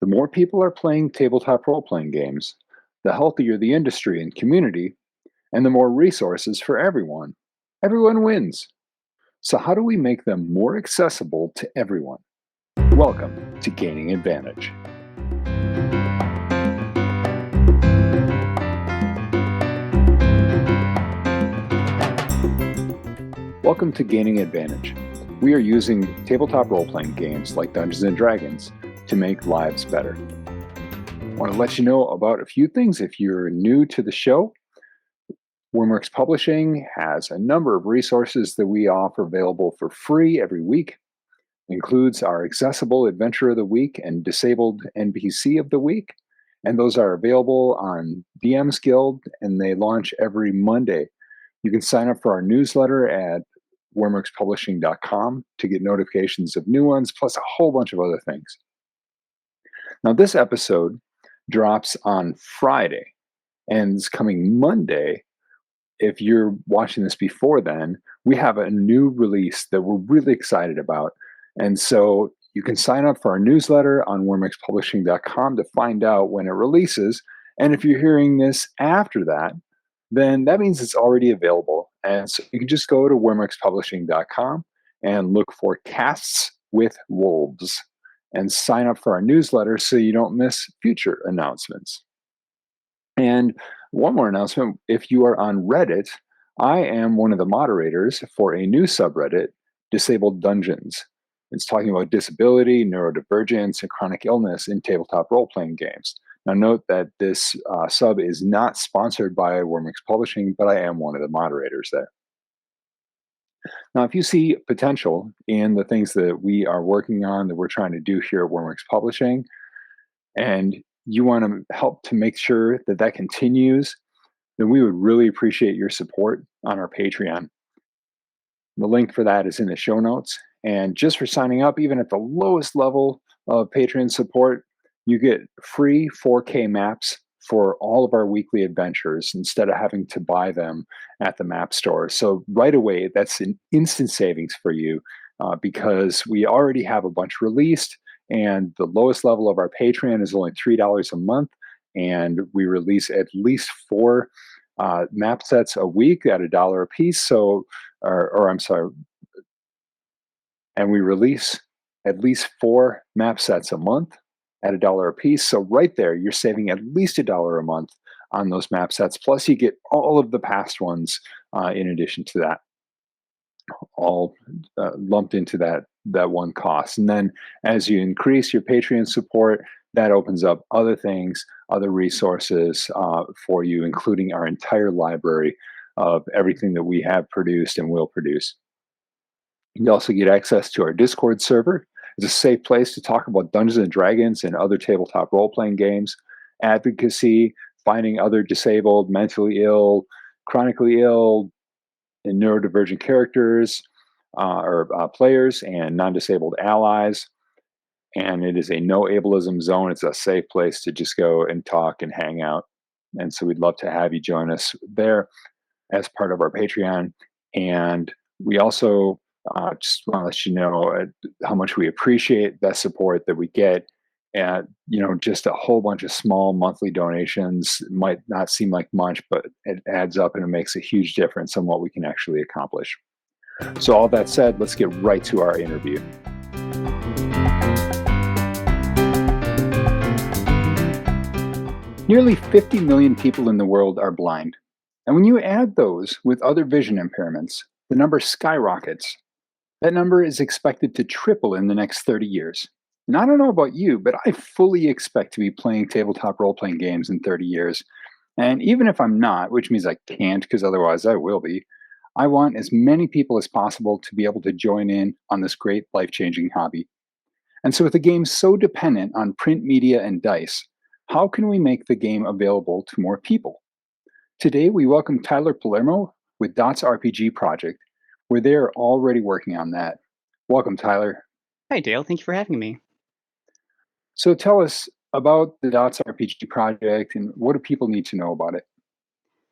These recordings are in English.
The more people are playing tabletop role playing games, the healthier the industry and community, and the more resources for everyone. Everyone wins. So, how do we make them more accessible to everyone? Welcome to Gaining Advantage. Welcome to Gaining Advantage. We are using tabletop role-playing games like Dungeons & Dragons to make lives better. I want to let you know about a few things if you're new to the show. Wyrmworks Publishing has a number of resources that we offer available for free every week. It includes our Accessible Adventure of the Week and Disabled NPC of the Week. And those are available on DM's Guild, and they launch every Monday. You can sign up for our newsletter at wyrmworkspublishing.com to get notifications of new ones, plus a whole bunch of other things. Now, this episode drops on Friday, and it's coming Monday. If you're watching this before then, we have a new release that we're really excited about. And so you can sign up for our newsletter on wyrmworkspublishing.com to find out when it releases. And if you're hearing this after that, then that means it's already available. And so you can just go to wyrmworkspublishing.com and look for Casts with Wolves and sign up for our newsletter so you don't miss future announcements. And one more announcement, if you are on Reddit, I am one of the moderators for a new subreddit, Disabled Dungeons. It's talking about disability, neurodivergence, and chronic illness in tabletop role-playing games. Now note that this sub is not sponsored by Wyrmworks Publishing, but I am one of the moderators there. Now, if you see potential in the things that we are working on, that we're trying to do here at Wyrmworks Publishing, and you want to help to make sure that that continues, then we would really appreciate your support on our Patreon. The link for that is in the show notes. And just for signing up, even at the lowest level of Patreon support, you get free 4K maps for all of our weekly adventures instead of having to buy them at the map store. So right away, that's an instant savings for you because we already have a bunch released, and the lowest level of our Patreon is only $3 a month, and we release at least 4 map sets a week at $1 a piece. So, and we release at least 4 map sets a month at $1 a piece. So right there, you're saving at least $1 a month on those map sets. Plus, you get all of the past ones in addition to that, all lumped into that one cost. And then as you increase your Patreon support, that opens up other things, other resources for you, including our entire library of everything that we have produced and will produce. You also get access to our Discord server. It's a safe place to talk about Dungeons & Dragons and other tabletop role-playing games, advocacy, finding other disabled, mentally ill, chronically ill, and neurodivergent characters or players and non-disabled allies. And it is a no ableism zone. It's a safe place to just go and talk and hang out. And so we'd love to have you join us there as part of our Patreon. And we also just want to let you know how much we appreciate that support that we get. And, just a whole bunch of small monthly donations might not seem like much, but it adds up and it makes a huge difference on what we can actually accomplish. So all that said, let's get right to our interview. Nearly 50 million people in the world are blind. And when you add those with other vision impairments, the number skyrockets. That number is expected to triple in the next 30 years. And I don't know about you, but I fully expect to be playing tabletop role-playing games in 30 years. And even if I'm not, which means I can't because otherwise I will be, I want as many people as possible to be able to join in on this great life-changing hobby. And so with a game so dependent on print media and dice, how can we make the game available to more people? Today, we welcome Tyler Palermo with Dots RPG Project, where they're already working on that. Welcome, Tyler. Hi, Dale. Thank you for having me. So tell us about the Dots RPG Project and what do people need to know about it?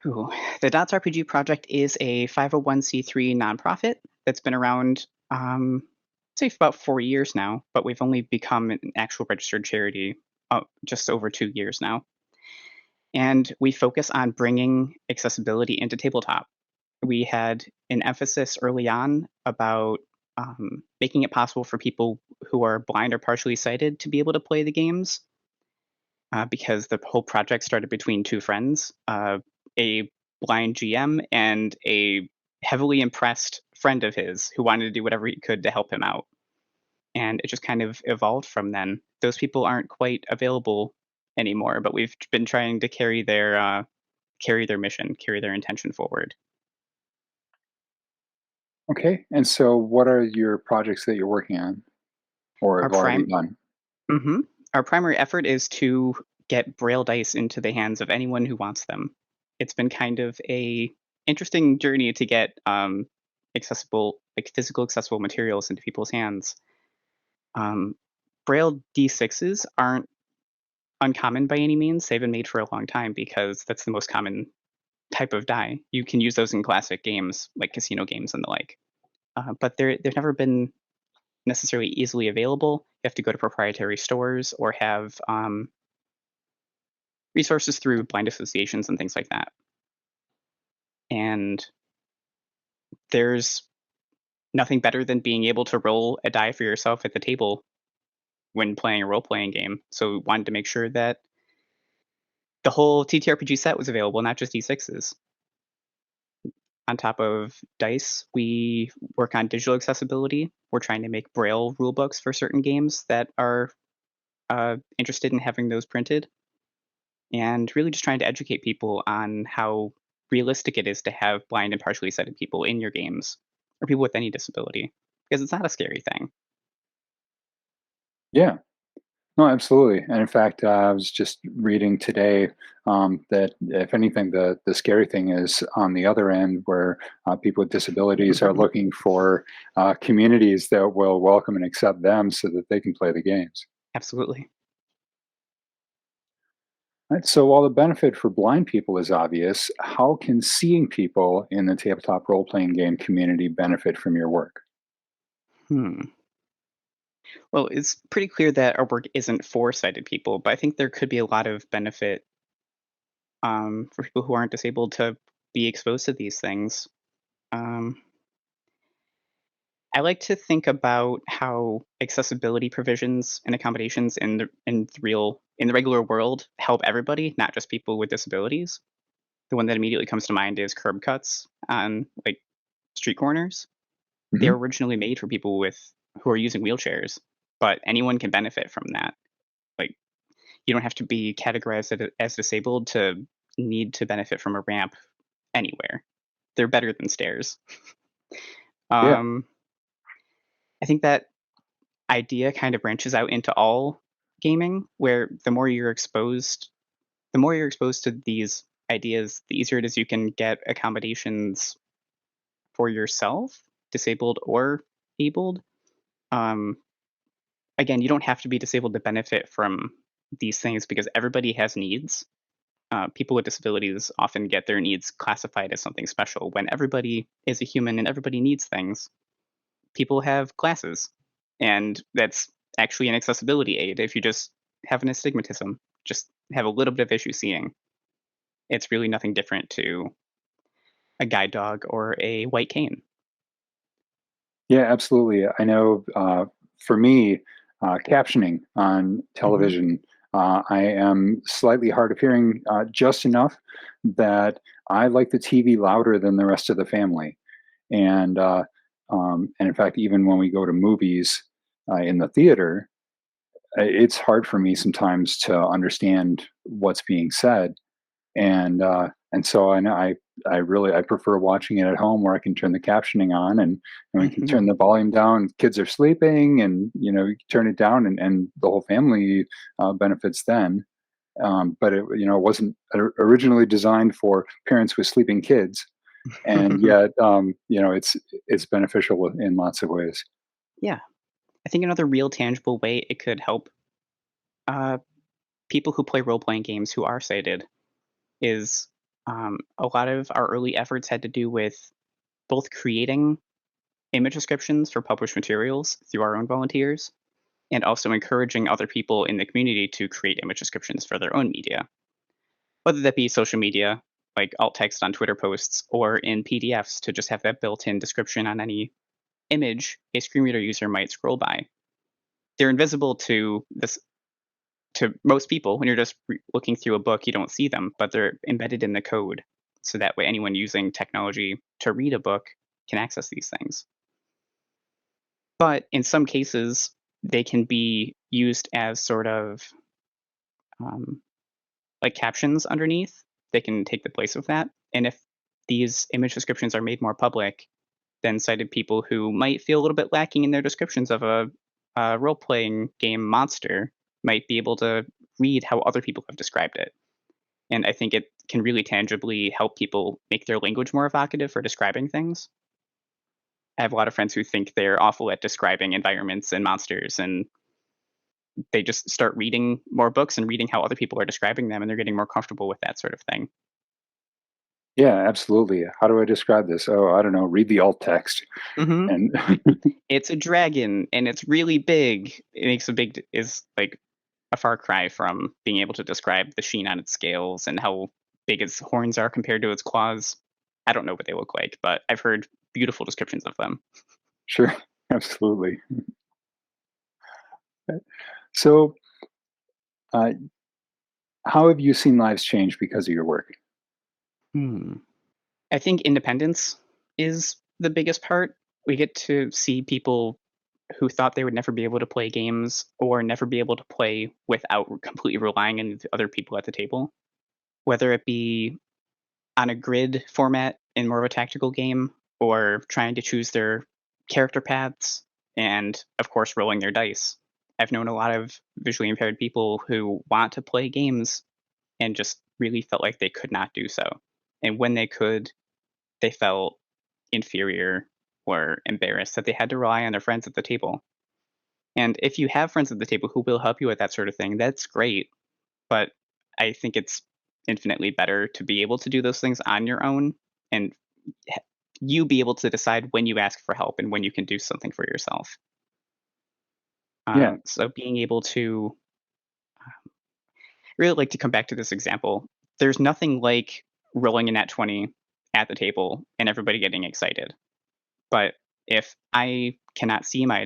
Ooh. The Dots RPG Project is a 501c3 nonprofit that's been around, say, for about 4 years now, but we've only become an actual registered charity just over 2 years now. And we focus on bringing accessibility into tabletop. We had an emphasis early on about making it possible for people who are blind or partially sighted to be able to play the games, because the whole project started between two friends, a blind GM and a heavily impressed friend of his who wanted to do whatever he could to help him out. And it just kind of evolved from then. Those people aren't quite available anymore, but we've been trying to carry their mission, carry their intention forward. Okay. And so, what are your projects that you're working on or Our have already prime done? mhm. Our primary effort is to get braille dice into the hands of anyone who wants them. It's been kind of a interesting journey to get accessible, like physical accessible materials into people's hands. Um, braille D6s aren't uncommon by any means. They've been made for a long time because that's the most common type of die. You can use those in classic games like casino games and the like. But they've never been necessarily easily available. You have to go to proprietary stores or have resources through blind associations and things like that. And there's nothing better than being able to roll a die for yourself at the table when playing a role playing game. So we wanted to make sure that the whole TTRPG set was available, not just D6s. On top of dice, we work on digital accessibility. We're trying to make Braille rulebooks for certain games that are interested in having those printed, and really just trying to educate people on how realistic it is to have blind and partially sighted people in your games, or people with any disability, because it's not a scary thing. Yeah. No, absolutely. And in fact, I was just reading today that if anything, the scary thing is on the other end, where people with disabilities are looking for communities that will welcome and accept them so that they can play the games. Absolutely. Right. So while the benefit for blind people is obvious, how can seeing people in the tabletop role playing game community benefit from your work? Hmm. Well, it's pretty clear that our work isn't for sighted people, but I think there could be a lot of benefit for people who aren't disabled to be exposed to these things. Um, I like to think about how accessibility provisions and accommodations in the regular world help everybody, not just people with disabilities. The one that immediately comes to mind is curb cuts on like street corners. They Hmm. were originally made for people with who are using wheelchairs, but anyone can benefit from that. Like you don't have to be categorized as disabled to need to benefit from a ramp anywhere. They're better than stairs. Yeah. Um, I think that idea kind of branches out into all gaming, where the more you're exposed to these ideas, the easier it is you can get accommodations for yourself, disabled or abled. Um, Again, you don't have to be disabled to benefit from these things because everybody has needs. People with disabilities often get their needs classified as something special when everybody is a human and everybody needs things. People have glasses, and that's actually an accessibility aid. If you just have an astigmatism, just have a little bit of issue seeing, it's really nothing different to a guide dog or a white cane. Yeah, absolutely. I know for me, captioning on Hmm. television, I am slightly hard of hearing just enough that I like the TV louder than the rest of the family. And in fact, even when we go to movies in the theater, it's hard for me sometimes to understand what's being said, and so I know I really I prefer watching it at home where I can turn the captioning on and we can Hmm. turn the volume down. Kids are sleeping, and you can turn it down, and the whole family benefits then. But it wasn't originally designed for parents with sleeping kids, and yet it's beneficial in lots of ways. Yeah, I think another real tangible way it could help uh, people who play role playing games who are sighted is a lot of our early efforts had to do with both creating image descriptions for published materials through our own volunteers and also encouraging other people in the community to create image descriptions for their own media, whether that be social media, like alt text on Twitter posts, or in PDFs to just have that built-in description on any image a screen reader user might scroll by. They're invisible to most people. When you're just looking through a book, you don't see them, but they're embedded in the code. So that way, anyone using technology to read a book can access these things. But in some cases, they can be used as sort of um, like captions underneath. They can take the place of that. And if these image descriptions are made more public, then sighted people who might feel a little bit lacking in their descriptions of a role playing game monster might be able to read how other people have described it. And I think it can really tangibly help people make their language more evocative for describing things. I have a lot of friends who think they're awful at describing environments and monsters, and they just start reading more books and reading how other people are describing them, and they're getting more comfortable with that sort of thing. Yeah, absolutely. How do I describe this? Oh, I don't know. Read the alt text. Hmm. And It's a dragon, and it's really big. It makes is like a far cry from being able to describe the sheen on its scales and how big its horns are compared to its claws. I don't know what they look like, but I've heard beautiful descriptions of them. sure, absolutely. So, uh, how have you seen lives change because of your work? Hmm. I think independence is the biggest part. We get to see people who thought they would never be able to play games or never be able to play without completely relying on the other people at the table, whether it be on a grid format in more of a tactical game or trying to choose their character paths and, of course, rolling their dice. I've known a lot of visually impaired people who want to play games and just really felt like they could not do so. And when they could, they felt inferior or embarrassed that they had to rely on their friends at the table. And if you have friends at the table who will help you with that sort of thing, that's great. But I think it's infinitely better to be able to do those things on your own and h- you be able to decide when you ask for help and when you can do something for yourself. Yeah, So being able to really like to come back to this example, there's nothing like rolling a nat 20 at the table and everybody getting excited. But if I cannot see my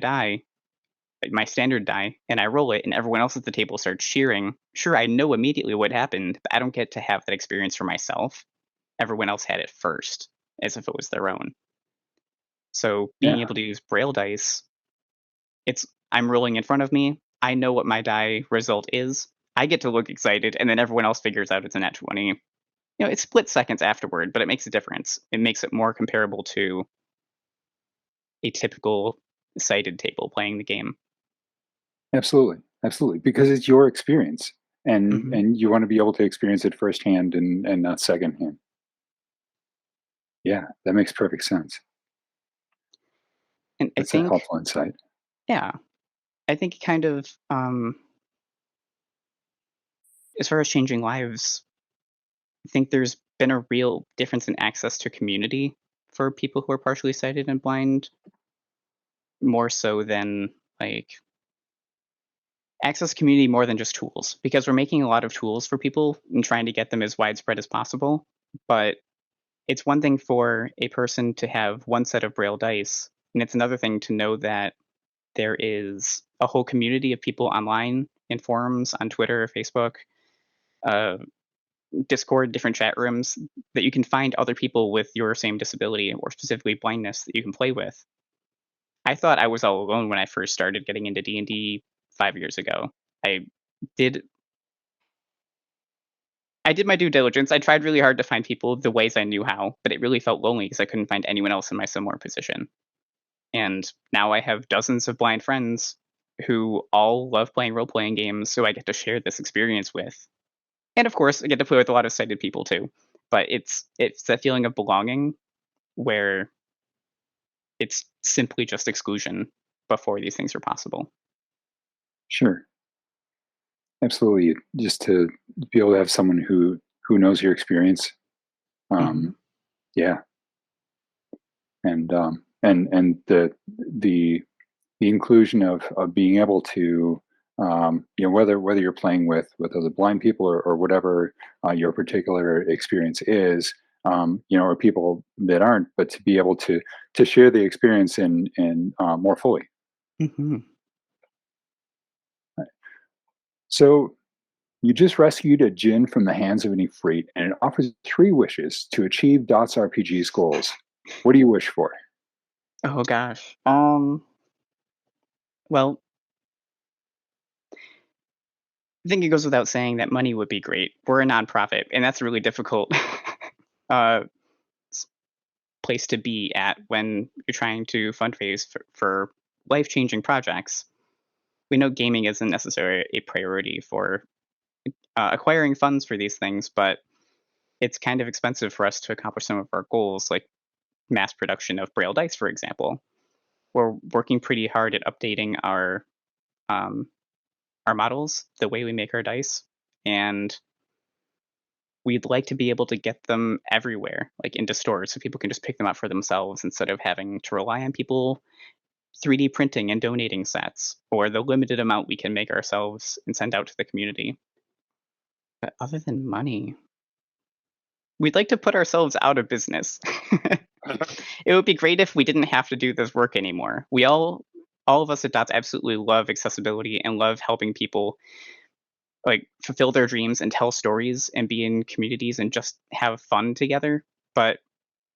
standard die, and I roll it, and everyone else at the table starts cheering, sure, I know immediately what happened, but I don't get to have that experience for myself. Everyone else had it first, as if it was their own. So being yeah, able to use braille dice, it's I'm rolling in front of me. I know what my die result is. I get to look excited, and then everyone else figures out it's a nat 20. It's split seconds afterward, but it makes a difference. It makes it more comparable to a typical sighted table playing the game. absolutely, absolutely. Because it's your experience, and Hmm. and you want to be able to experience it firsthand and not secondhand. Yeah, that makes perfect sense. And I That's a think, helpful insight. yeah, I think kind of as far as changing lives, I think there's been a real difference in access to community for people who are partially sighted and blind, more so than like access to community more than just tools. Because we're making a lot of tools for people and trying to get them as widespread as possible. But it's one thing for a person to have one set of braille dice, and it's another thing to know that there is a whole community of people online in forums on Twitter or Facebook, uh, Discord, different chat rooms that you can find other people with your same disability or specifically blindness that you can play with. I thought I was all alone when I first started getting into D&D 5 years ago. I did I did my due diligence. I tried really hard to find people the ways I knew how, but it really felt lonely because I couldn't find anyone else in my similar position. And now I have dozens of blind friends who all love playing role playing games, so I get to share this experience with. And of course, I get to play with a lot of sighted people too. But it's that feeling of belonging where it's simply just exclusion before these things are possible. Sure, absolutely. Just to be able to have someone who knows your experience. Hmm. Um, yeah, and the the inclusion of being able to, whether you're playing with other blind people or whatever your particular experience is, or people that aren't, but to be able to share the experience in more fully. Hmm. So you just rescued a djinn from the hands of an Ifrit, and it offers three wishes to achieve Dots RPG's goals. What do you wish for? Oh gosh. Well, I think it goes without saying that money would be great. We're a nonprofit, and that's a really difficult uh, s- place to be at when you're trying to fundraise for life-changing projects. We know gaming isn't necessarily a priority for acquiring funds for these things, but it's kind of expensive for us to accomplish some of our goals, like mass production of Braille dice, for example. We're working pretty hard at updating um, our models, the way we make our dice, and we'd like to be able to get them everywhere, like into stores, so people can just pick them up for themselves instead of having to rely on people 3D printing and donating sets, or the limited amount we can make ourselves and send out to the community. But other than money, we'd like to put ourselves out of business. It would be great if we didn't have to do this work anymore. All of us at Dots absolutely love accessibility and love helping people like fulfill their dreams and tell stories and be in communities and just have fun together. But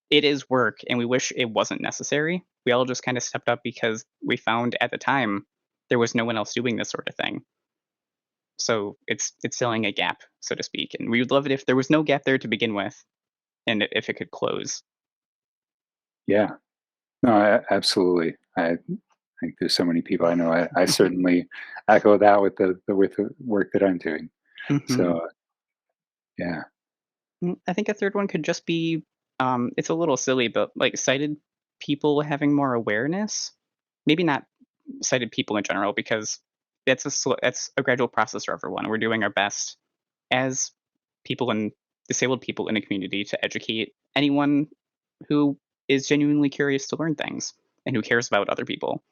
it is work, and we wish it wasn't necessary. We all just kind of stepped up because we found at the time there was no one else doing this sort of thing. So it's filling a gap, so to speak. And we would love it if there was no gap there to begin with, and if it could close. Yeah, no, absolutely. I think there's so many people I know. I certainly echo that with the work that I'm doing. Hmm. So yeah, I think a third one could just be, it's a little silly, but like sighted people having more awareness. Maybe not sighted people in general, because that's a gradual process for everyone. We're doing our best as people and disabled people in a community to educate anyone who is genuinely curious to learn things and who cares about other people.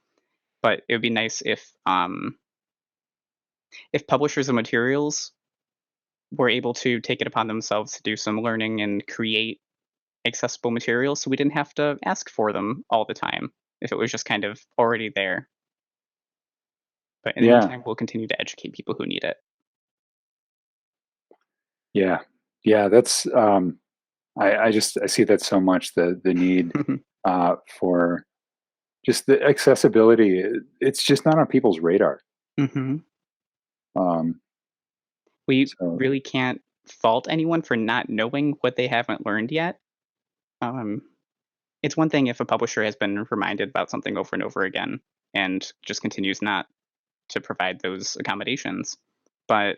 But it would be nice if publishers of materials were able to take it upon themselves to do some learning and create accessible materials so we didn't have to ask for them all the time if it was just kind of already there. But in the yeah, meantime, we'll continue to educate people who need it. yeah, yeah. That's I see that so much, the need for just the accessibility. It's just not on people's radar. Hmm. Um, We so really can't fault anyone for not knowing what they haven't learned yet. Um, it's one thing if a publisher has been reminded about something over and over again and just continues not to provide those accommodations. But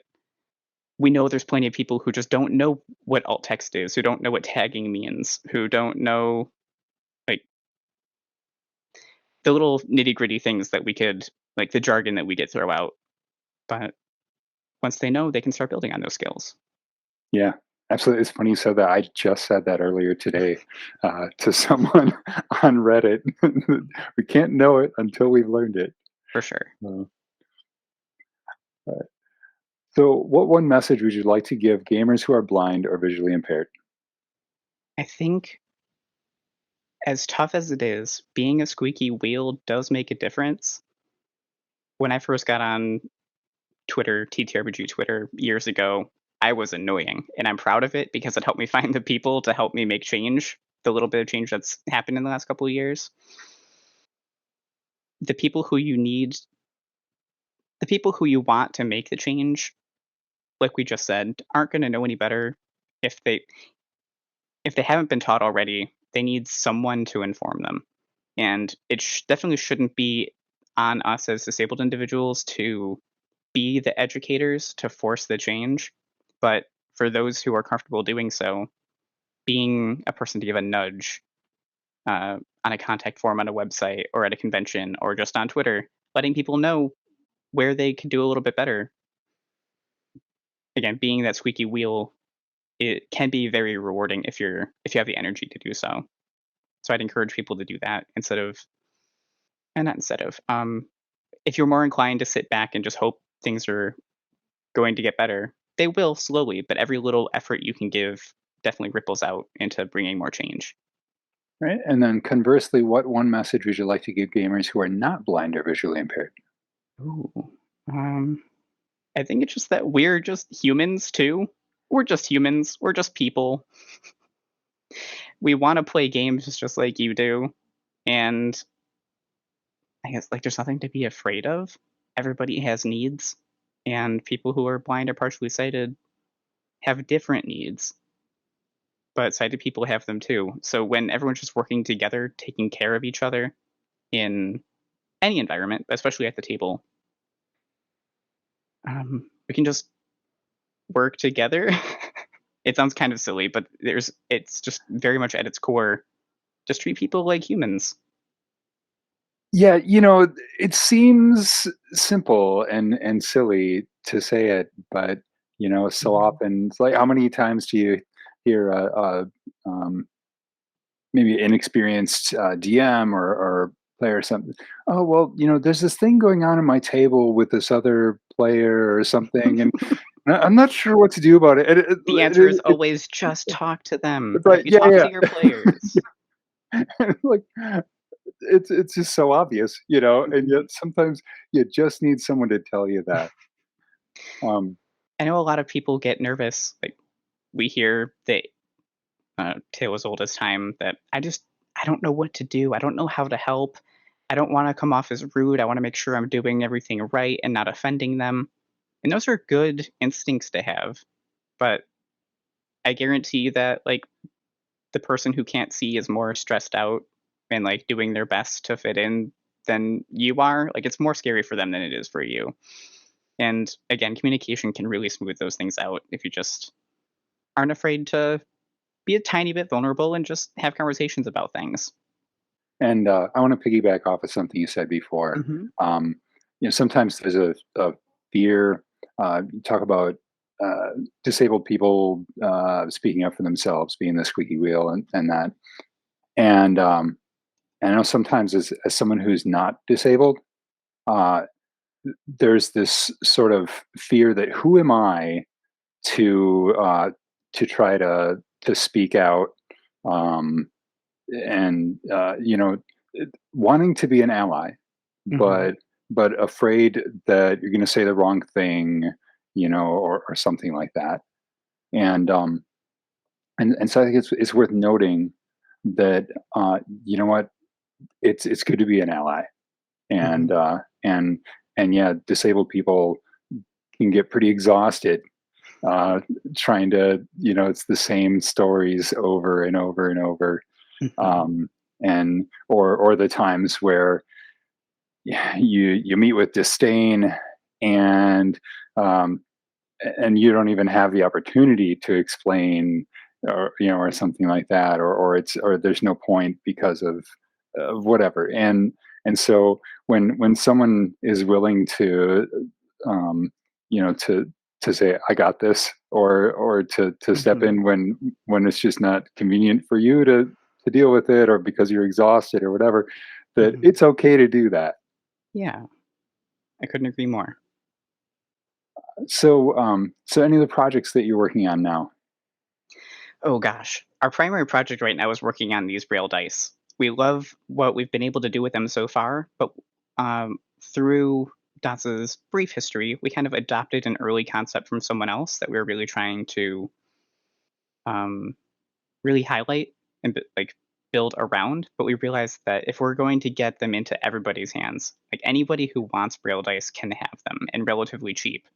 we know there's plenty of people who just don't know what alt text is, who don't know what tagging means, who don't know like the little nitty gritty things that we could, like the jargon that we did throw out. But once they know, they can start building on those skills. yeah, absolutely. It's funny you said that. I just said that earlier today to someone on Reddit. We can't know it until we've learned it. For sure. Uh, so, what one message would you like to give gamers who are blind or visually impaired? I think as tough as it is, being a squeaky wheel does make a difference. When I first got on Twitter, TTRPG Twitter years ago, I was annoying, and I'm proud of it because it helped me find the people to help me make change, the little bit of change that's happened in the last couple of years. The people who you need, the people who you want to make the change, like we just said, aren't going to know any better if they haven't been taught already. They need someone to inform them, and it definitely shouldn't be on us as disabled individuals to be the educators to force the change. But for those who are comfortable doing so, being a person to give a nudge on a contact form on a website or at a convention or just on Twitter, letting people know where they could do a little bit better. Again, being that squeaky wheel, it can be very rewarding if you have the energy to do so. So I'd encourage people to do that instead of and not instead of. If you're more inclined to sit back and just hope things are going to get better, they will slowly, but every little effort you can give definitely ripples out into bringing more change. Right. And then conversely, what one message would you like to give gamers who are not blind or visually impaired? Ooh. Um, I think it's just that we're just humans too. We're just humans. We're just people. We want to play games just like you do. And I guess like there's nothing to be afraid of. Everybody has needs. And people who are blind or partially sighted have different needs. But sighted people have them too. So when everyone's just working together, taking care of each other in any environment, especially at the table, we can just work together. It sounds kind of silly, but it's just very much at its core, just treat people like humans. Yeah, it seems simple and silly to say it, but so Mhm. often it's like, how many times do you hear um, maybe inexperienced DM or player or something? Oh well, there's this thing going on in my table with this other player or something, and I'm not sure what to do about it. The answer is always just talk to them. It's like, If you yeah, talk yeah, to your players. like it's just so obvious, and Mhm. yet sometimes you just need someone to tell you that. Um, I know a lot of people get nervous. Like we hear the tale as old as time that I don't know what to do. I don't know how to help. I don't want to come off as rude. I want to make sure I'm doing everything right and not offending them. And those are good instincts to have. But I guarantee that like the person who can't see is more stressed out and like doing their best to fit in than you are. Like it's more scary for them than it is for you. And again, communication can really smooth those things out if you just aren't afraid to be a tiny bit vulnerable and just have conversations about things. and I want to piggyback off of something you said before. Mhm. Um, sometimes there's a fear. You talk about uh, disabled people speaking up for themselves, being the squeaky wheel, and that. And I know sometimes as someone who's not disabled, uh, there's this sort of fear that who am I to try to speak out, um, and wanting to be an ally, Mhm. but afraid that you're going to say the wrong thing, or something like that. And so I think it's worth noting that you know what, it's good to be an ally, and Mhm. and yeah, disabled people can get pretty exhausted uh, trying to, it's the same stories over and over and over, Mhm. um, and or the times where you meet with disdain, and um, you don't even have the opportunity to explain, or or something like that, or there's no point because of whatever, and so when someone is willing to um, to say I got this, or to step Mhm. in when it's just not convenient for you to deal with it, or because you're exhausted or whatever, that Mhm. it's okay to do that. Yeah, I couldn't agree more. So any of the projects that you're working on now? Oh gosh. Our primary project right now is working on these braille dice. We love what we've been able to do with them so far, but through Dots's brief history, we kind of adopted an early concept from someone else that we were really trying to um, really highlight and like build around. But we realized that if we're going to get them into everybody's hands, like anybody who wants braille dice can have them and relatively cheap,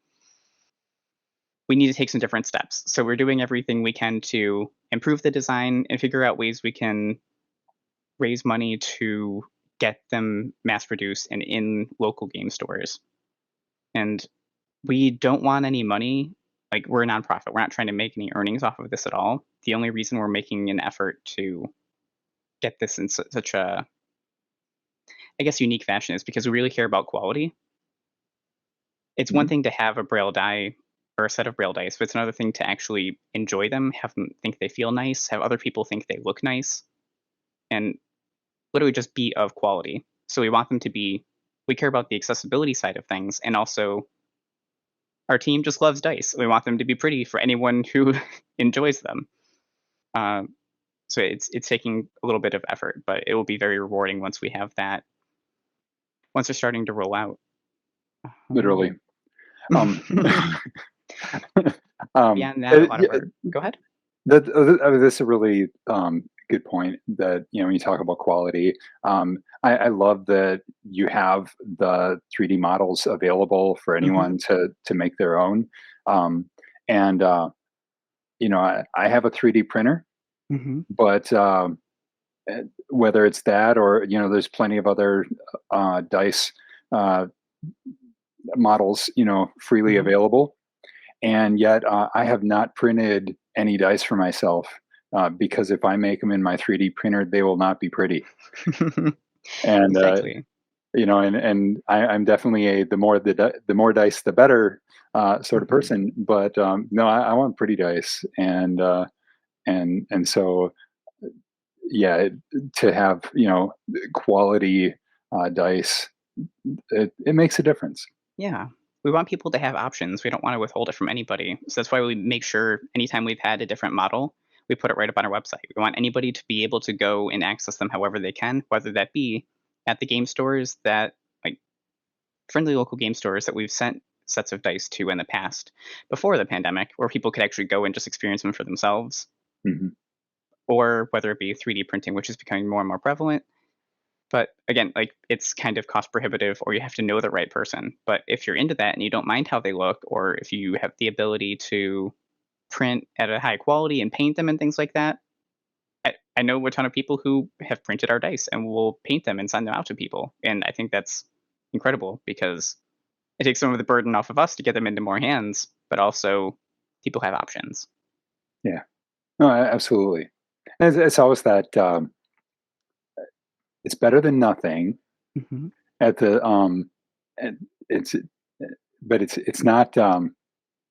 we need to take some different steps. So we're doing everything we can to improve the design and figure out ways we can raise money to get them mass produced and in local game stores. And we don't want any money. Like we're a nonprofit. We're not trying to make any earnings off of this at all. The only reason we're making an effort to get this in such a, I guess, unique fashion is because we really care about quality. It's one Mhm. thing to have a braille die or a set of braille dice, but it's another thing to actually enjoy them, have them think they feel nice, have other people think they look nice, and literally just be of quality. So we care about the accessibility side of things, and also our team just loves dice. We want them to be pretty for anyone who enjoys them. Um, so it's taking a little bit of effort, but it will be very rewarding once we have that. Once they're starting to roll out. Literally. Um, Beyond that, a lot of yeah, our go ahead. I mean, that's a really good point. That when you talk about quality, I love that you have the 3D models available for Mhm, anyone to make their own. Um, and I have a 3D printer, mhm, but whether it's that or there's plenty of other dice uh, models freely mhm. available, and yet I have not printed any dice for myself because if I make them in my 3D printer, they will not be pretty. And Exactly. I'm definitely a the more dice the better sort of Mhm. person. But no, I want pretty dice, and so yeah, to have quality dice, it makes a difference. Yeah. We want people to have options. We don't wanna withhold it from anybody. So that's why we make sure anytime we've had a different model, we put it right up on our website. We want anybody to be able to go and access them however they can, whether that be at the game stores that like, friendly local game stores that we've sent sets of dice to in the past, before the pandemic, where people could actually go and just experience them for themselves, Hmm. or whether it be 3D printing, which is becoming more and more prevalent. But again, like it's kind of cost prohibitive or you have to know the right person. But if you're into that and you don't mind how they look, or if you have the ability to print at a high quality and paint them and things like that, I know a ton of people who have printed our dice and will paint them and send them out to people. And I think that's incredible because it takes some of the burden off of us to get them into more hands, but also people have options. Yeah, no, absolutely. It's always that it's better than nothing Hmm. at the and it's but it's not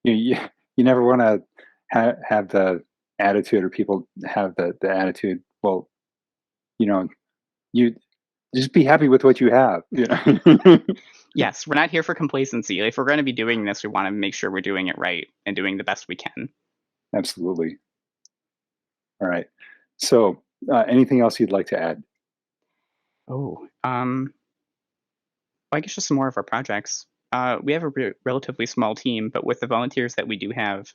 you you never want to have the attitude, or people have the attitude, well, you know you just be happy with what you have, Yes, we're not here for complacency. If we're going to be doing this, we want to make sure we're doing it right and doing the best we can. Absolutely. All right, so anything else you'd like to add? Oh, well, I guess just some more of our projects. We have a relatively small team, but with the volunteers that we do have,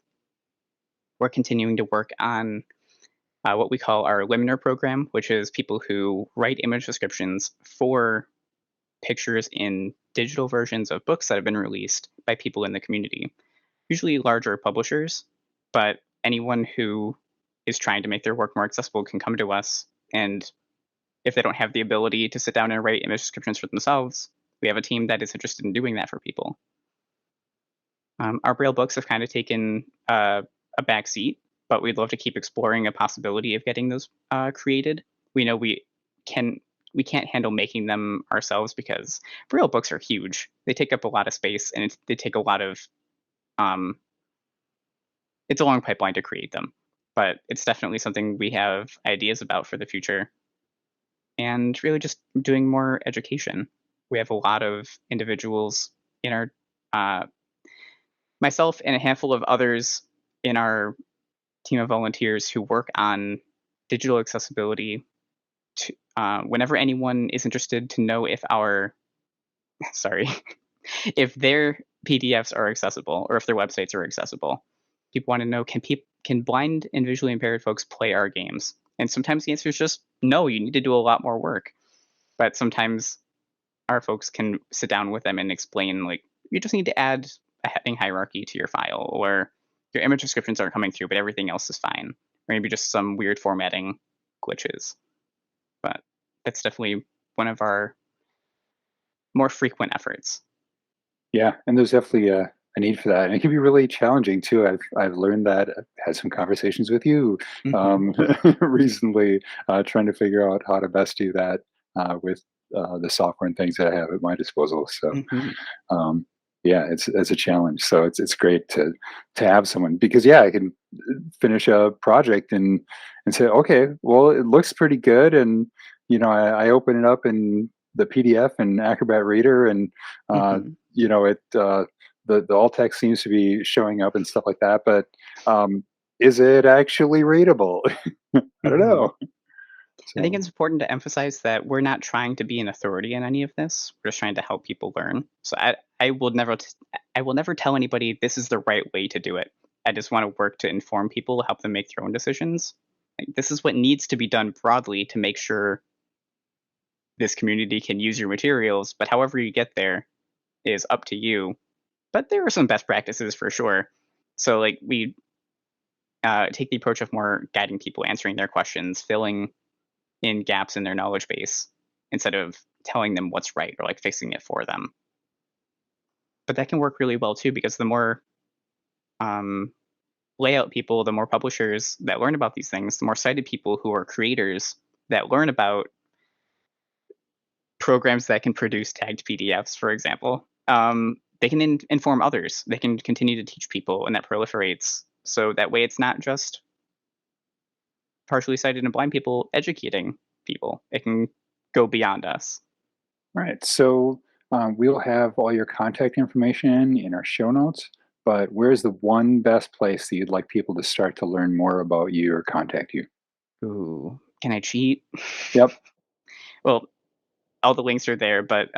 we're continuing to work on what we call our limner program, which is people who write image descriptions for pictures in digital versions of books that have been released by people in the community, usually larger publishers, but anyone who is trying to make their work more accessible can come to us. And if they don't have the ability to sit down and write image descriptions for themselves, we have a team that is interested in doing that for people. Our Braille books have kind of taken a back seat, but we'd love to keep exploring a possibility of getting those created. We know can we can't handle making them ourselves because Braille books are huge. They take up a lot of space and they take a lot of um, it's a long pipeline to create them. But it's definitely something we have ideas about for the future, and really just doing more education. We have a lot of individuals in our uh, myself and a handful of others in our team of volunteers who work on digital accessibility. Whenever anyone is interested to know if our sorry if their PDFs are accessible or if their websites are accessible, people want to know can blind and visually impaired folks play our games? And sometimes the answer is just no. You need to do a lot more work. But sometimes our folks can sit down with them and explain like you just need to add a heading hierarchy to your file, or your image descriptions aren't coming through but everything else is fine, or maybe just some weird formatting glitches. But that's definitely one of our more frequent efforts. Yeah, and there's definitely a need for that, and it can be really challenging too. I've learned that. I've had some conversations with you Hmm. recently, trying to figure out how to best do that with the software and things that I have at my disposal. So Hmm. um, yeah, it's a challenge. So it's great to have someone, because yeah, I can finish a project and say, okay, well, it looks pretty good, and I open it up and the PDF and Acrobat Reader, and Hmm. the alt text seems to be showing up and stuff like that. But is it actually readable? I don't Hmm. know. I think So it's important to emphasize that we're not trying to be an authority in any of this. We're just trying to help people learn. So I will never tell anybody this is the right way to do it. I just want to work to inform people, help them make their own decisions. Like, this is what needs to be done broadly to make sure this community can use your materials, but however you get there is up to you. But there are some best practices for sure. So like we take the approach of more guiding people, answering their questions, filling in gaps in their knowledge base instead of telling them what's right or like fixing it for them. But that can work really well too because the more um, layout people, the more publishers that learn about these things, the more sighted people who are creators that learn about programs that can produce tagged PDFs, for example, they can inform others. They can continue to teach people, and that proliferates. So that way, it's not just partially sighted and blind people educating people. It can go beyond us. right. So we'll have all your contact information in our show notes. But where's the one best place that you'd like people to start to learn more about you or contact you? Ooh, can I cheat? Yep. Well, all the links are there, but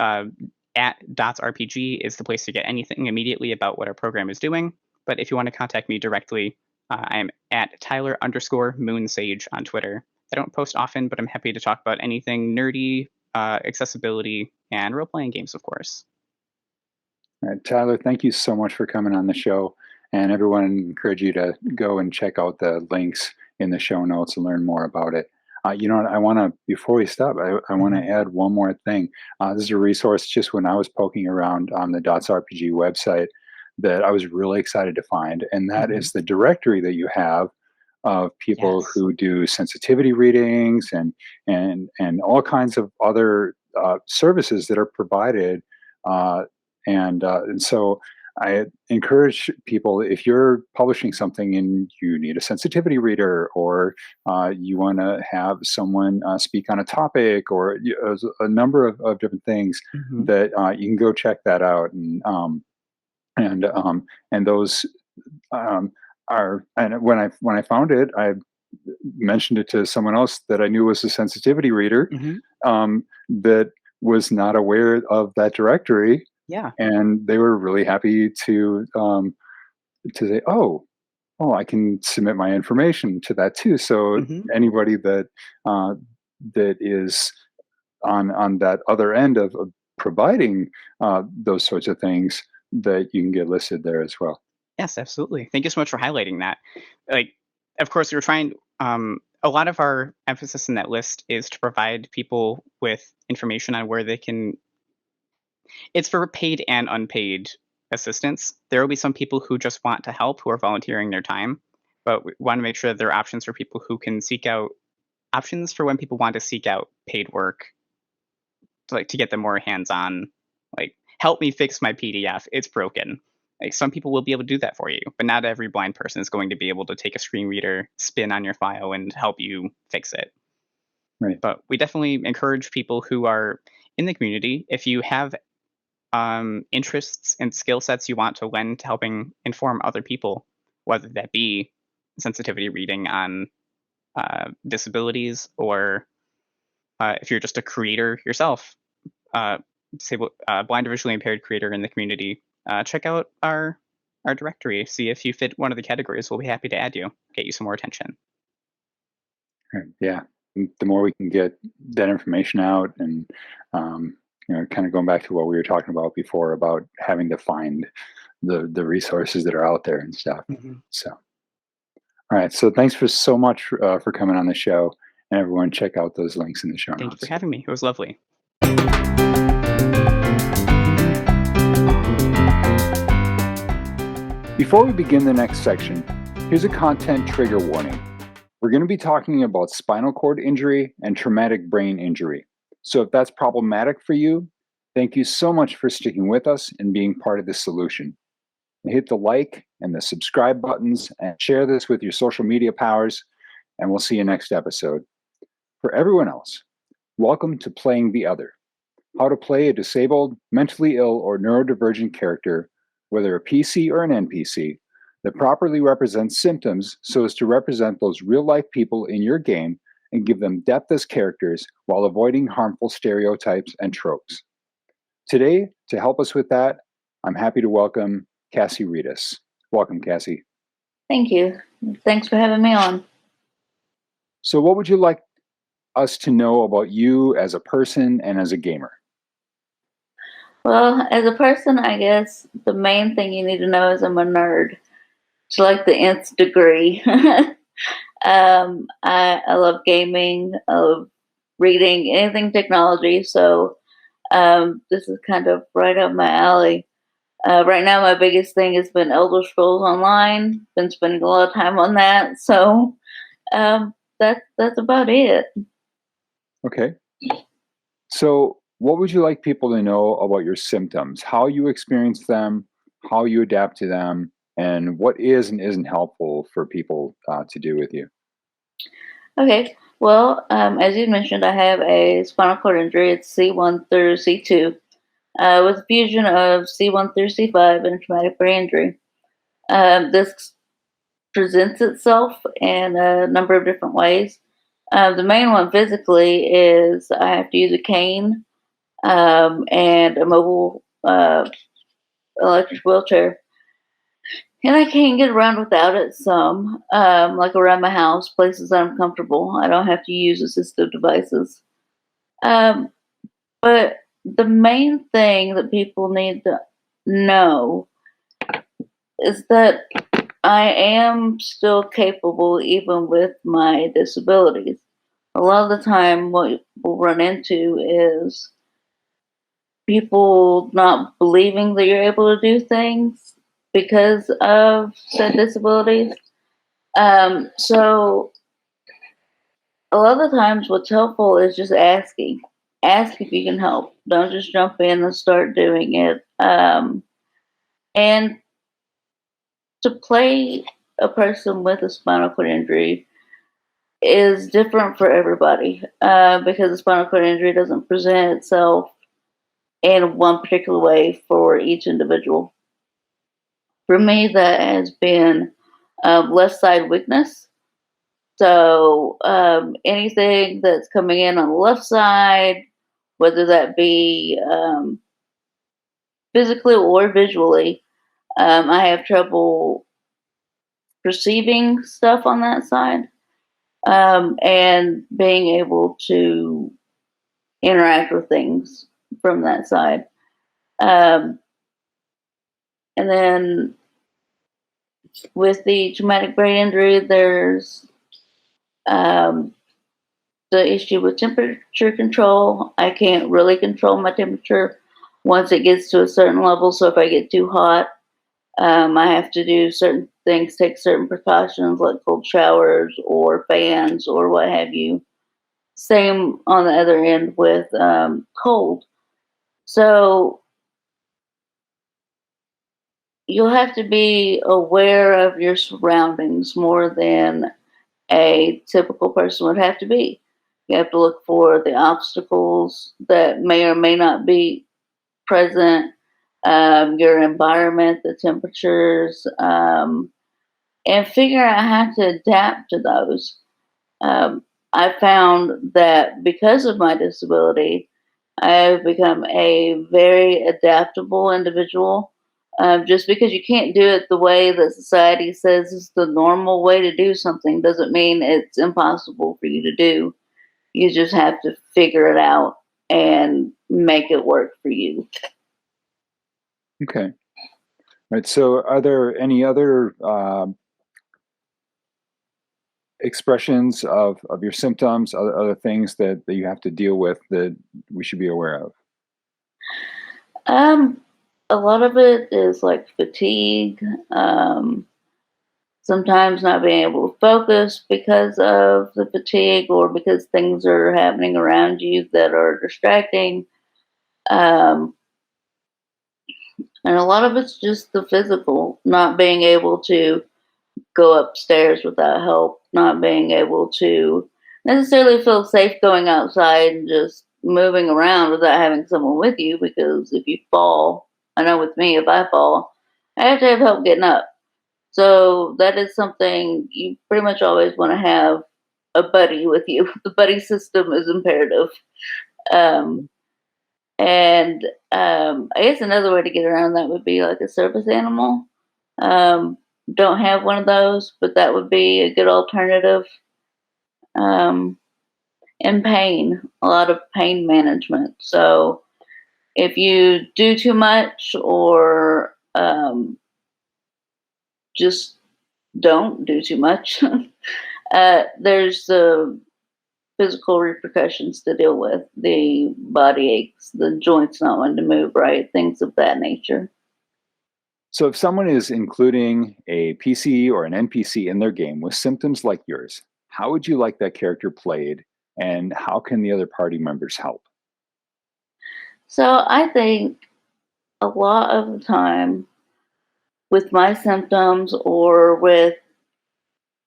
at dots.rpg is the place to get anything immediately about what our program is doing. But if you want to contact me directly, I'm at Tyler_Moonsage on Twitter. I don't post often, but I'm happy to talk about anything nerdy, accessibility, and role playing games, of course. All right, Tyler, thank you so much for coming on the show. And everyone, encourage you to go and check out the links in the show notes and learn more about it. You know what? I want to, before we stop, I want to Hmm. add one more thing. This is a resource just when I was poking around on the Dots RPG website that I was really excited to find. And that Hmm. is the directory that you have of people Yes. who do sensitivity readings and all kinds of other services that are provided. Uh, and so I encourage people, if you're publishing something and you need a sensitivity reader, or you want to have someone speak on a topic, or there's a number of different things Hmm. that you can go check that out. And those um, and when I found it, I mentioned it to someone else that I knew was a sensitivity reader, Hmm. that was not aware of that directory, Yeah. and they were really happy to say, "Oh, I can submit my information to that too." So Hmm. anybody uh, that is on that other end of providing those sorts of things, that you can get listed there as well. Yes, absolutely. Thank you so much for highlighting that. Like, of course, we're trying. A lot of our emphasis in that list is to provide people with information on where they can. It's for paid and unpaid assistance. There will be some people who just want to help, who are volunteering their time, but we want to make sure there are options for people who can seek out options for when people want to seek out paid work, like to get them more hands-on. Like, help me fix my PDF. It's broken. Like some people will be able to do that for you, but not every blind person is going to be able to take a screen reader, spin on your file, and help you fix it. Right. But we definitely encourage people who are in the community. If you have interests and skill sets you want to lend to helping inform other people, whether that be sensitivity reading on disabilities, or if you're just a creator yourself, uh, disabled, blind or visually impaired creator in the community, check out our directory. See if you fit one of the categories. We'll be happy to add you, get you some more attention. Right. Yeah. The more we can get that information out, and kind of going back to what we were talking about before about having to find the resources that are out there and stuff. Hmm. So, all right. So, thanks for so much for coming on the show, and everyone check out those links in the show Thank you for notes. having me. It was lovely. Before we begin the next section, here's a content trigger warning. We're going to be talking about spinal cord injury and traumatic brain injury. So if that's problematic for you, thank you so much for sticking with us and being part of the solution. Hit the like and the subscribe buttons and share this with your social media powers, and we'll see you next episode. For everyone else, welcome to Playing the Other. how to play a disabled, mentally ill, or neurodivergent character, whether a PC or an NPC, that properly represents symptoms so as to represent those real life people in your game and give them depth as characters while avoiding harmful stereotypes and tropes. Today, to help us with that, I'm happy to welcome Casse Redus. Welcome, Casse. Thank you. Thanks for having me on. So, what would you like us to know about you as a person and as a gamer? Well, as a person, I guess the main thing you need to know is I'm a nerd. It's like the nth degree. I love gaming. I love reading, anything technology. So this is kind of right up my alley. Right now, my biggest thing has been Elder Scrolls Online. Been spending a lot of time on that. So that's about it. Okay. So, what would you like people to know about your symptoms, how you experience them, how you adapt to them, and what is and isn't helpful for people to do with you? Okay. Well, as you mentioned, I have a spinal cord injury. It's C1 through C2, with a fusion of C1 through C5 and a traumatic brain injury. This presents itself in a number of different ways. The main one physically is I have to use a cane and a mobile electric wheelchair. And I can get around without it some, like around my house, places that I'm comfortable. I don't have to use assistive devices. But the main thing that people need to know is that I am still capable even with my disabilities. A lot of the time, what we'll run into is people not believing that you're able to do things because of said disabilities. So a lot of the times what's helpful is just asking. Ask if you can help. Don't just jump in and start doing it. And to play a person with a spinal cord injury is different for everybody because the spinal cord injury doesn't present itself in one particular way for each individual. For me, that has been left side weakness. So anything that's coming in on the left side, whether that be physically or visually, I have trouble perceiving stuff on that side and being able to interact with things from that side. And then with the traumatic brain injury, there's the issue with temperature control. I can't really control my temperature once it gets to a certain level. So if I get too hot, I have to do certain things, take certain precautions like cold showers or fans or what have you. Same on the other end with cold. So you'll have to be aware of your surroundings more than a typical person would have to be. You have to look for the obstacles that may or may not be present, your environment, the temperatures, and figure out how to adapt to those. I found that because of my disability, I've become a very adaptable individual. Just because you can't do it the way that society says is the normal way to do something doesn't mean it's impossible for you to do. You just have to figure it out and make it work for you. Okay. Right. So, are there any other expressions of your symptoms, other things that you have to deal with that we should be aware of? A lot of it is like fatigue, sometimes not being able to focus because of the fatigue or because things are happening around you that are distracting. Um, and a lot of it's just the physical, not being able to go upstairs without help, not being able to necessarily feel safe going outside and just moving around without having someone with you, because if you fall, I know with me, if I fall, I have to have help getting up. So that is something you pretty much always want to have a buddy with you. The buddy system is imperative. Um, and I guess another way to get around that would be like a service animal. Don't have one of those, but that would be a good alternative. Um, and pain, a lot of pain management. So if you do too much or just don't do too much, there's the physical repercussions to deal with, the body aches, the joints not wanting to move right, things of that nature. So if someone is including a PC or an NPC in their game with symptoms like yours, how would you like that character played, and how can the other party members help? So I think a lot of the time with my symptoms or with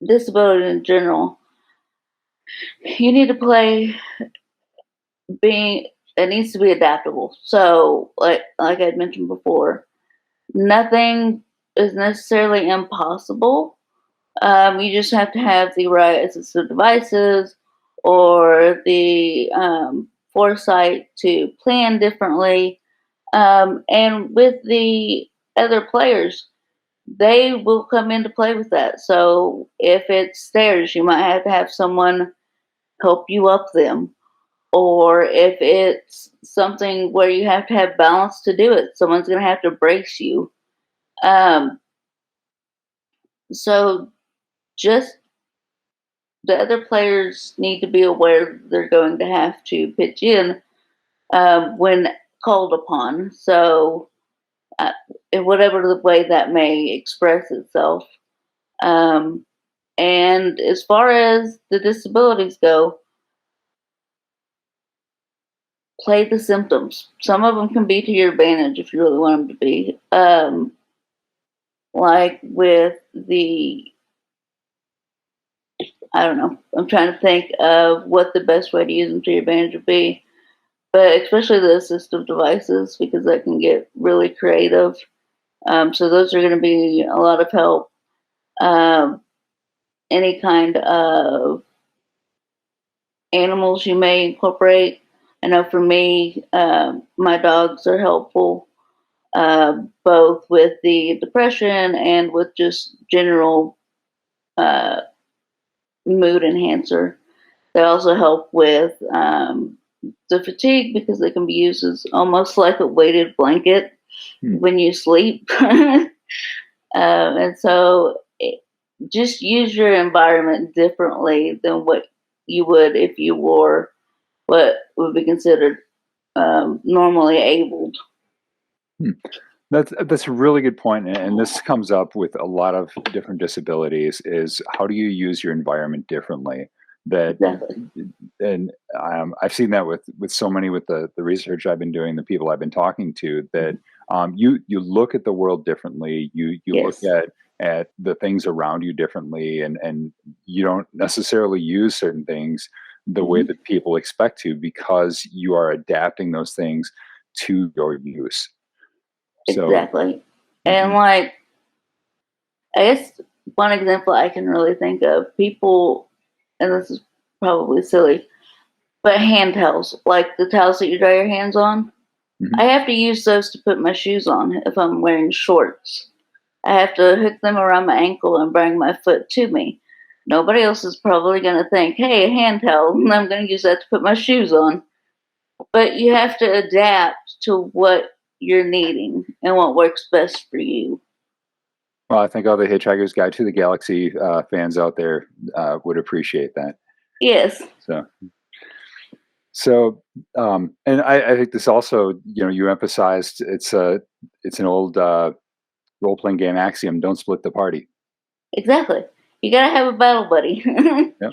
disability in general, you need to play being, it needs to be adaptable. So like I'd mentioned before, nothing is necessarily impossible. You just have to have the right assistive devices or the foresight to plan differently. And with the other players, they will come into play with that. So if it's stairs, you might have to have someone help you up them. Or if it's something where you have to have balance to do it, someone's going to have to brace you. Um, so just the other players need to be aware they're going to have to pitch in when called upon. So, in whatever the way that may express itself. Um, and as far as the disabilities go, play the symptoms. Some of them can be to your advantage if you really want them to be. Like with the, I don't know, I'm trying to think of what the best way to use them to your advantage would be. But especially the assistive devices, because that can get really creative. So those are going to be a lot of help. Any kind of animals you may incorporate. I know for me, my dogs are helpful, both with the depression and with just general uh, mood enhancer. They also help with the fatigue, because they can be used as almost like a weighted blanket when you sleep. And so just use your environment differently than what you would if you wore what would be considered normally abled. That's a really good point, and this comes up with a lot of different disabilities. Is how do you use your environment differently? That Exactly. and I've seen that with so many, with the research I've been doing, the people I've been talking to, that you look at the world differently. You Yes. look at the things around you differently, and you don't necessarily use certain things the way that people expect to, because you are adapting those things to your use. So, Exactly. And like, I guess one example I can really think of, people, and this is probably silly, but hand towels, like the towels that you dry your hands on, I have to use those to put my shoes on if I'm wearing shorts. I have to hook them around my ankle and bring my foot to me. Nobody else is probably going to think, hey, a hand towel, and I'm going to use that to put my shoes on. But you have to adapt to what you're needing and what works best for you. well, I think all the Hitchhiker's Guide to the Galaxy fans out there would appreciate that. Yes. So, and I think this also, you emphasized it's an old role playing game axiom: don't split the party. Exactly. You got to have a battle buddy. Yep.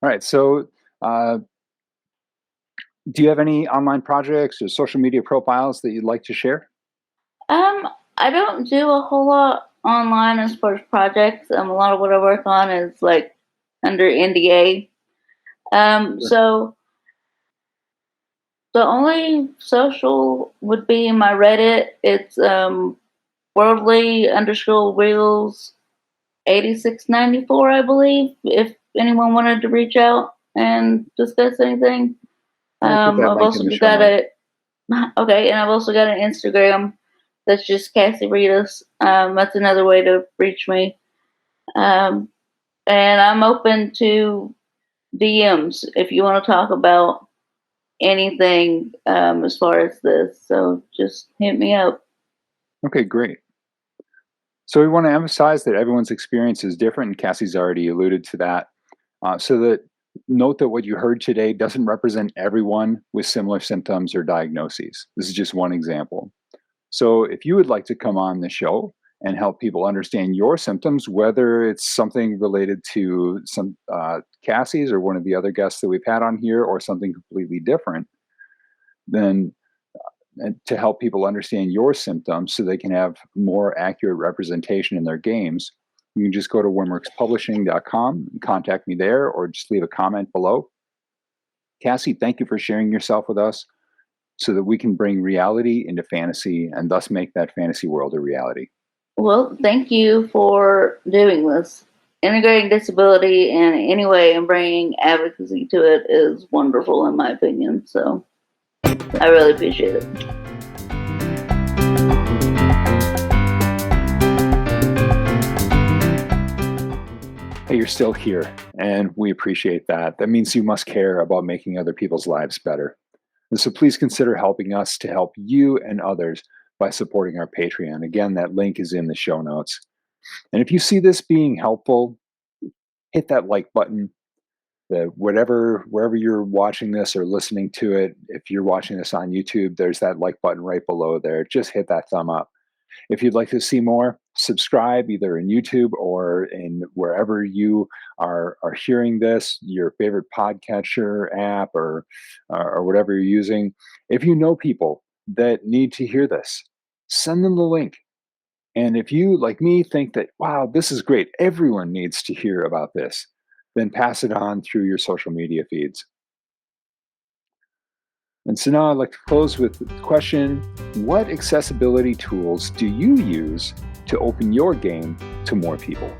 All right. So, do you have any online projects or social media profiles that you'd like to share? I don't do a whole lot online as far as projects. A lot of what I work on is like under NDA. Sure. So The only social would be my Reddit. It's worldly_reels 8694, I believe. If anyone wanted to reach out and discuss anything, I'll put that I've link in also the show got notes. okay, and I've also got an Instagram that's just Casse Redus. That's another way to reach me. And I'm open to DMs if you want to talk about anything as far as this. So just hit me up. Okay, great. So we want to emphasize that everyone's experience is different, and Cassie's already alluded to that. So that note that what you heard today doesn't represent everyone with similar symptoms or diagnoses. This is just one example. So if you would like to come on the show and help people understand your symptoms, whether it's something related to some Cassie's or one of the other guests that we've had on here, or something completely different, then and to help people understand your symptoms so they can have more accurate representation in their games, you can just go to wyrmworkspublishing.com and contact me there, or just leave a comment below. Cassie, thank you for sharing yourself with us so that we can bring reality into fantasy and thus make that fantasy world a reality. Well, thank you for doing this. Integrating disability in any way and bringing advocacy to it is wonderful, in my opinion. So I really appreciate it. Hey, you're still here, and we appreciate that. That means you must care about making other people's lives better. And so please consider helping us to help you and others by supporting our Patreon. Again, that link is in the show notes. And if you see this being helpful, hit that like button. Wherever you're watching this or listening to it, if you're watching this on YouTube, there's that like button right below there. Just hit that thumb up. If you'd like to see more, subscribe either in YouTube or in wherever you are hearing this, your favorite podcatcher app or whatever you're using. If you know people that need to hear this, send them the link. And if you, like me, think that, wow, this is great, everyone needs to hear about this, then pass it on through your social media feeds. And so now I'd like to close with the question, what accessibility tools do you use to open your game to more people?